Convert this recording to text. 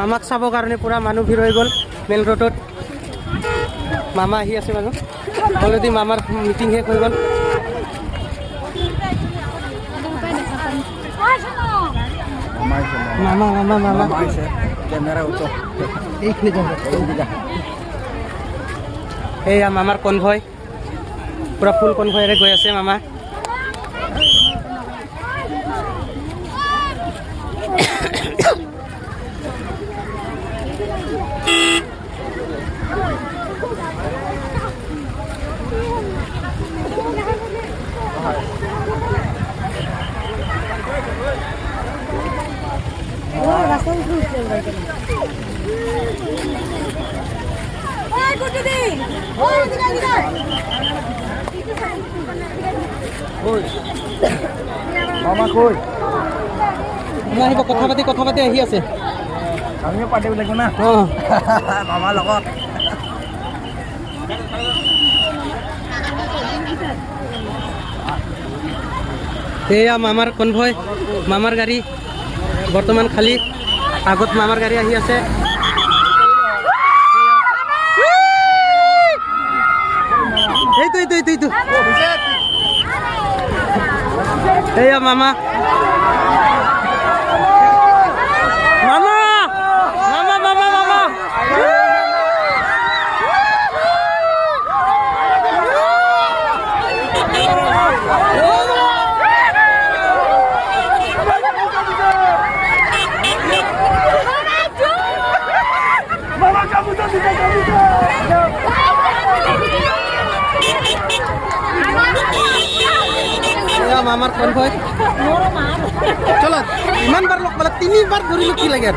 মামাক চাবৰ কাৰণে পুৰা মানুহ ভিৰ হৈ গ'ল মেইন ৰোডত। মামা আহি আছে মানুহ অলৰেডি মামাৰ মিটিং শেষ হৈ গ'ল। মামা মামা মামা এইয়া মামাৰ কনভয় পুৰা ফুল কনভয়েৰে গৈ আছে মামা। মামা কই মামা আহিব কথা পাতি আহি আছে। আমিও পাতিব লাগিব না মামাৰ লগত। এয়া মামাৰ কনভয় মামাৰ গাড়ী বৰ্তমান খালী আগত মামাৰ গাড়ী আহি আছে। এইটো এয়া মামা মামা মামা মামা মামা মামাৰ কনভয় চলো ইমান বাৰ লগ পালে 3 বাৰ ধৰিলো কি লাগে।